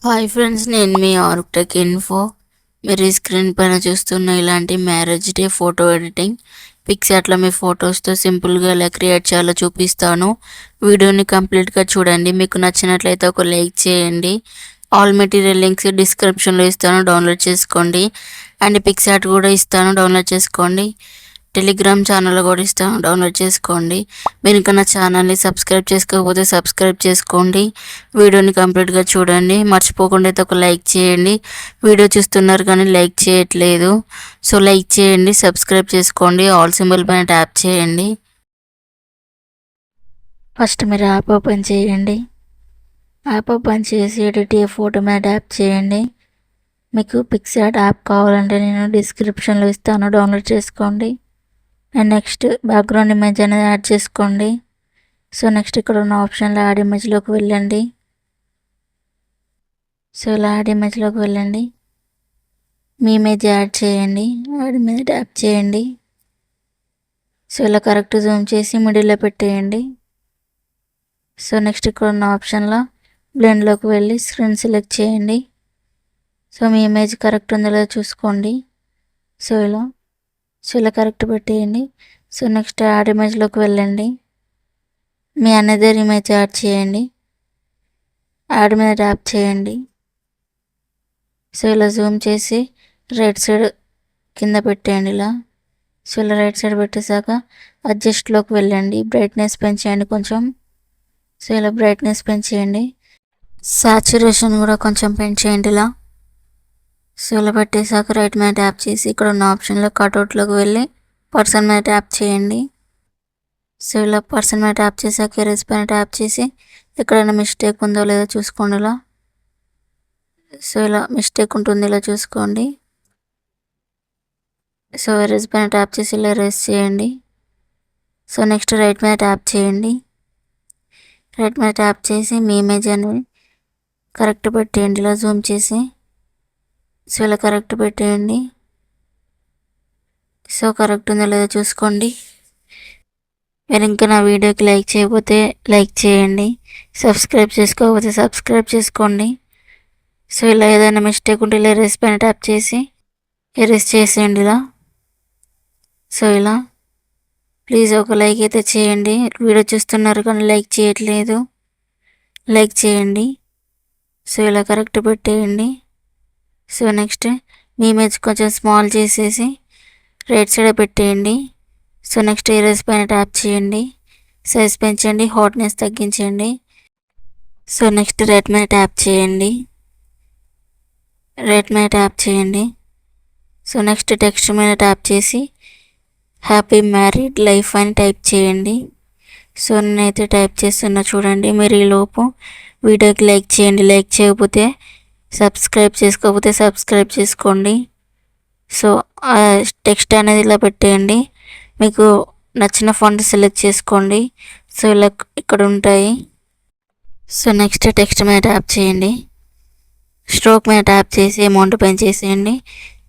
Hi friends, నేను మీ ఆర్క్టెక్ info. మీరు ఈ స్క్రీన్ పైన చూస్తున్న ఇలాంటి marriage day photo editing pics అట్లా మీ ఫొటోస్తో సింపుల్గా ఎలా క్రియేట్ చేయాలో చూపిస్తాను. వీడియోని కంప్లీట్గా చూడండి. మీకు నచ్చినట్లయితే ఒక లైక్ చేయండి. ఆల్ మెటీరియల్ లింక్స్ డిస్క్రిప్షన్లో ఇస్తాను, డౌన్లోడ్ చేసుకోండి. అండ్ పిక్స్ ఆర్ట్ కూడా ఇస్తాను, డౌన్లోడ్ చేసుకోండి. టెలిగ్రామ్ ఛానల్ కూడా ఇస్తాను, డౌన్లోడ్ చేసుకోండి. మీరు ఇంకా నా ఛానల్ని సబ్స్క్రైబ్ చేసుకోకపోతే సబ్స్క్రైబ్ చేసుకోండి. వీడియోని కంప్లీట్గా చూడండి. మర్చిపోకుండా అయితే ఒక లైక్ చేయండి. వీడియో చూస్తున్నారు కానీ లైక్ చేయట్లేదు. సో లైక్ చేయండి, సబ్స్క్రైబ్ చేసుకోండి, ఆల్ సింబల్ పైన ట్యాప్ చేయండి. ఫస్ట్ మీరు యాప్ ఓపెన్ చేయండి. యాప్ ఓపెన్ చేసి ఎడిట్ ఏ ఫోటో మీద ట్యాప్ చేయండి. మీకు పిక్సార్ట్ యాప్ కావాలంటే నేను డిస్క్రిప్షన్లో ఇస్తాను, డౌన్లోడ్ చేసుకోండి. అండ్ నెక్స్ట్ బ్యాక్గ్రౌండ్ ఇమేజ్ అనేది యాడ్ చేసుకోండి. సో నెక్స్ట్ ఇక్కడ ఉన్న ఆప్షన్లో యాడ్ ఇమేజ్లోకి వెళ్ళండి. సో ఇలా యాడ్ ఇమేజ్లోకి వెళ్ళండి. మీ ఇమేజ్ యాడ్ చేయండి, యాడ్ మీద ట్యాప్ చేయండి. సో ఇలా కరెక్ట్ జూమ్ చేసి మిడిల్లో పెట్టేయండి. సో నెక్స్ట్ ఇక్కడ ఉన్న ఆప్షన్లో బ్లెండ్లోకి వెళ్ళి స్క్రీన్ సెలెక్ట్ చేయండి. సో మీ ఇమేజ్ కరెక్ట్ ఉందో లేదో చూసుకోండి. సో ఇలా కరెక్ట్ పెట్టేయండి. సో నెక్స్ట్ యాడ్ ఇమేజ్లోకి వెళ్ళండి. మీ అనదర్ ఇమేజ్ యాడ్ చేయండి, యాడ్ మీద ట్యాప్ చేయండి. సో ఇలా జూమ్ చేసి రైట్ సైడ్ కింద పెట్టేయండి ఇలా. సో ఇలా రైట్ సైడ్ పెట్టేశాక అడ్జస్ట్లోకి వెళ్ళండి, బ్రైట్నెస్ పెంచేయండి కొంచెం. సో ఇలా బ్రైట్నెస్ పెంచేయండి, సాచురేషన్ కూడా కొంచెం పెంచేయండి ఇలా. సో ఇలా పెట్టేశాక రైట్ మీద ట్యాప్ చేసి ఇక్కడ ఉన్న ఆప్షన్లో కట్అవుట్లోకి వెళ్ళి పర్సన్ మీద ట్యాప్ చేయండి. సో ఇలా పర్సన్ మీద ట్యాప్ చేశాక ఎరేజ్ పైన ట్యాప్ చేసి ఎక్కడైనా మిస్టేక్ ఉందో లేదో చూసుకోండి ఇలా. సో ఇలా మిస్టేక్ ఉంటుంది, ఇలా చూసుకోండి. సో ఎరేజ్ పైన ట్యాప్ చేసి ఇలా ఎరేజ్ చేయండి. సో నెక్స్ట్ రైట్ మీద ట్యాప్ చేయండి. రైట్ మీద ట్యాప్ చేసి మీ ఇమేజ్ అనేది కరెక్ట్ పెట్టేయండి ఇలా జూమ్ చేసి. సో ఇలా కరెక్ట్ పెట్టేయండి. సో కరెక్ట్ ఉందో లేదో చూసుకోండి. మీరు ఇంకా నా వీడియోకి లైక్ చేయకపోతే లైక్ చేయండి, సబ్స్క్రైబ్ చేసుకోకపోతే సబ్స్క్రైబ్ చేసుకోండి. సో ఇలా ఏదైనా మిస్టేక్ ఉంటే ఇలా ఎరేజ్ పైన ట్యాప్ చేసి ఎరేజ్ చేసేయండి ఇలా. సో ఇలా ప్లీజ్ ఒక లైక్ అయితే చేయండి. వీడియో చూస్తున్నారు కానీ లైక్ చేయట్లేదు, లైక్ చేయండి. సో ఇలా కరెక్ట్ పెట్టేయండి. సో నెక్స్ట్ మీ ఇమేజ్ కొంచెం స్మాల్ చేసేసి రైట్ సైడ్ పెట్టేయండి. సో నెక్స్ట్ ఎరేజ్ పైన ట్యాప్ చేయండి, సైజ్ పెంచండి, హాట్నెస్ తగ్గించండి. సో నెక్స్ట్ రైట్ మీద ట్యాప్ చేయండి, రైట్ మీద ట్యాప్ చేయండి. సో నెక్స్ట్ టెక్స్ట్ మీద ట్యాప్ చేసి హ్యాపీ మ్యారీడ్ లైఫ్ అని టైప్ చేయండి. సో నేనైతే టైప్ చేస్తున్నా చూడండి. మీరు ఈలోపు వీడియోకి లైక్ చేయండి, లైక్ చేయకపోతే సబ్స్క్రైబ్ చేసుకోకపోతే సబ్స్క్రైబ్ చేసుకోండి. సో ఆ టెక్స్ట్ అనేది ఇలా పెట్టేయండి. మీకు నచ్చిన ఫాంట్ సెలెక్ట్ చేసుకోండి. సో ఇలా ఇక్కడ ఉంటాయి. సో నెక్స్ట్ టెక్స్ట్ మీద ట్యాప్ చేయండి, స్ట్రోక్ మీద ట్యాప్ చేసి అమౌంట్ పెంచేసేయండి.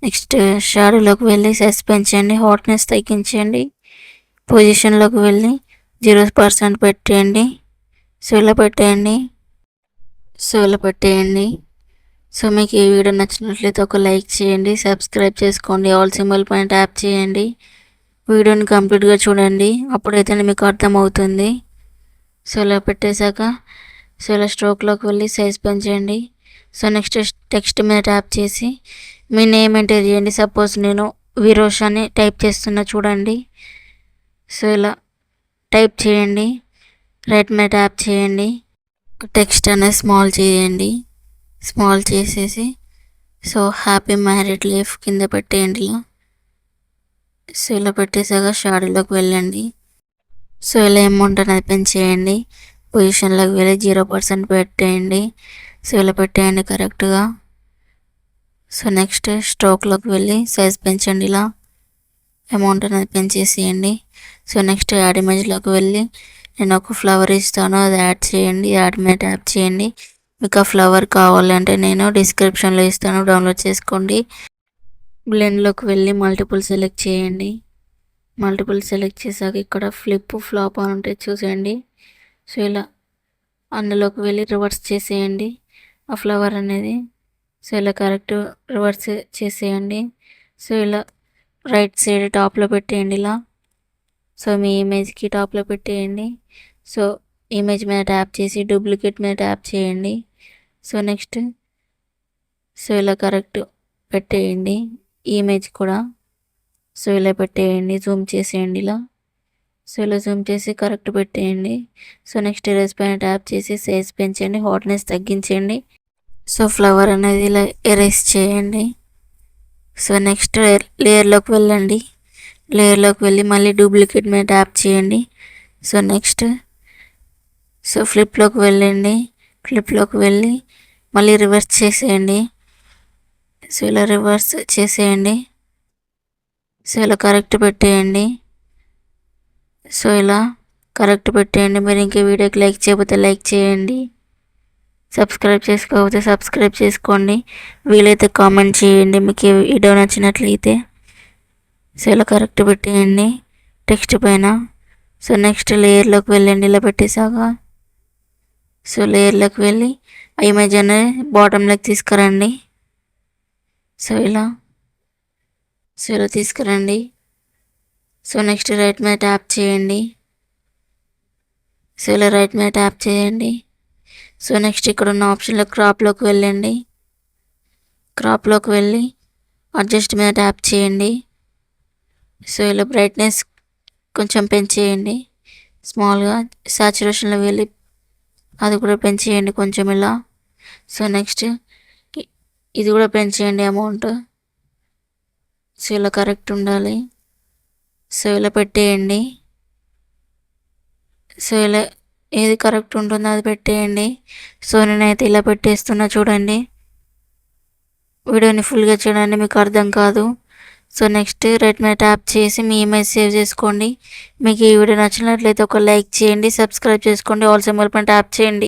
నెక్స్ట్ షాడోలోకి వెళ్ళి సైజ్ పెంచండి, హాట్నెస్ తగ్గించండి, పొజిషన్లోకి వెళ్ళి 0% పెట్టేయండి. సో ఇలా పెట్టేయండి. సో ఇలా పెట్టేయండి. సో మీకు ఈ వీడియో నచ్చినట్లయితే ఒక లైక్ చేయండి, సబ్స్క్రైబ్ చేసుకోండి, ఆల్ సింబల్ పైన ట్యాప్ చేయండి. వీడియోని కంప్లీట్గా చూడండి, అప్పుడైతే మీకు అర్థమవుతుంది. సో ఇలా పెట్టేశాక సో ఇలా స్ట్రోక్లోకి వెళ్ళి సైజ్ పెంచండి. సో నెక్స్ట్ టెక్స్ట్ మీద ట్యాప్ చేసి మీ నేమ్ ఎంటర్ చేయండి. సపోజ్ నేను విరోష్ అని టైప్ చేస్తున్నా చూడండి. సో ఇలా టైప్ చేయండి, రైట్ మీద ట్యాప్ చేయండి, టెక్స్ట్ అనేది స్మాల్ చేయండి, స్మాల్ చేసేసి సో హ్యాపీ మ్యారీడ్ లైఫ్ కింద పెట్టేయండి ఇలా. సో ఇలా పెట్టేసాక షాడోలోకి వెళ్ళండి. సో ఇలా అమౌంట్ అనేది పెంచేయండి, పొజిషన్లోకి వెళ్ళి 0% పెట్టేయండి. సో ఇలా పెట్టేయండి కరెక్ట్గా. సో నెక్స్ట్ స్ట్రోక్లోకి వెళ్ళి సైజ్ పెంచండి ఇలా, అమౌంట్ అనేది పెంచేసేయండి. సో నెక్స్ట్ యాడ్ ఇమేజ్లోకి వెళ్ళి నేను ఒక ఫ్లవర్ ఇస్తాను, అది యాడ్ చేయండి, యాడ్ మీద ట్యాప్ చేయండి. మీకు ఆ ఫ్లవర్ కావాలంటే నేను డిస్క్రిప్షన్లో ఇస్తాను, డౌన్లోడ్ చేసుకోండి. బ్లెండ్లోకి వెళ్ళి మల్టిపుల్ సెలెక్ట్ చేయండి. మల్టిపుల్ సెలెక్ట్ చేశాక ఇక్కడ ఫ్లిప్ ఫ్లాప్ అని ఉంటే చూసేయండి. సో ఇలా అందులోకి వెళ్ళి రివర్స్ చేసేయండి. ఆ ఫ్లవర్ అనేది. సో ఇలా కరెక్ట్ రివర్స్ చేసేయండి. సో ఇలా రైట్ సైడ్ టాప్లో పెట్టేయండి ఇలా. సో మీ ఇమేజ్కి టాప్లో పెట్టేయండి. సో ఇమేజ్ మీద ట్యాప్ చేసి డూప్లికేట్ మీద ట్యాప్ చేయండి. సో నెక్స్ట్ సో ఇలా కరెక్ట్ పెట్టేయండి ఈ ఇమేజ్ కూడా. సో ఇలా పెట్టేయండి, జూమ్ చేసేయండి ఇలా. సో ఇలా జూమ్ చేసి కరెక్ట్ పెట్టేయండి. సో నెక్స్ట్ ఎరేజ్ పైన ట్యాప్ చేసి సైజ్ పెంచండి, హాట్నెస్ తగ్గించండి. సో ఫ్లవర్ అనేది ఇలా ఎరేజ్ చేయండి. సో నెక్స్ట్ లేయర్లోకి వెళ్ళండి. లేయర్లోకి వెళ్ళి మళ్ళీ డూప్లికేట్ మీద ట్యాప్ చేయండి. సో నెక్స్ట్ సో ఫ్లిప్లోకి వెళ్ళండి. ఫ్లిప్లోకి వెళ్ళి మళ్ళీ రివర్స్ చేసేయండి. సో ఇలా రివర్స్ చేసేయండి. సో ఇలా కరెక్ట్ పెట్టేయండి. సో ఇలా కరెక్ట్ పెట్టేయండి. మీరు ఇంకే వీడియోకి లైక్ చేయకపోతే లైక్ చేయండి, సబ్స్క్రైబ్ చేసుకోకపోతే సబ్స్క్రైబ్ చేసుకోండి, వీలైతే కామెంట్ చేయండి మీకు ఈ వీడియో నచ్చినట్లయితే. సో ఇలా కరెక్ట్ పెట్టేయండి టెక్స్ట్ పైన. సో నెక్స్ట్ లేయర్లోకి వెళ్ళండి ఇలా పెట్టేసాక. సో లేయర్లోకి వెళ్ళి ఆ ఇమేజ్ అనేది బాటంలోకి తీసుకురండి. సో ఇలా తీసుకురండి. సో నెక్స్ట్ రైట్ మీద ట్యాప్ చేయండి. సో ఇలా రైట్ మీద ట్యాప్ చేయండి. సో నెక్స్ట్ ఇక్కడ ఉన్న ఆప్షన్లో క్రాప్లోకి వెళ్ళండి. క్రాప్లోకి వెళ్ళి అడ్జస్ట్ మీద ట్యాప్ చేయండి. సో ఇలా బ్రైట్నెస్ కొంచెం పెంచేయండి స్మాల్గా. సాచురేషన్లో వెళ్ళి అది కూడా పెంచేయండి కొంచెం ఇలా. సో నెక్స్ట్ ఇది కూడా పెంచేయండి అమౌంట్. సో ఇలా కరెక్ట్ ఉండాలి. సో ఇలా పెట్టేయండి. సో ఇలా ఏది కరెక్ట్ ఉంటుందో అది పెట్టేయండి. సో నేనైతే ఇలా పెట్టేస్తున్నా చూడండి. వీడియోని ఫుల్గా చూడండి, మీకు అర్థం కాదు. సో నెక్స్ట్ రైట్ మీద ట్యాప్ చేసి మీ ఇమేజ్ సేవ్ చేసుకోండి. మీకు ఈ వీడియో నచ్చినట్లయితే ఒక లైక్ చేయండి, సబ్స్క్రైబ్ చేసుకోండి, ఆల్ సింబల్ పైన ట్యాప్ చేయండి.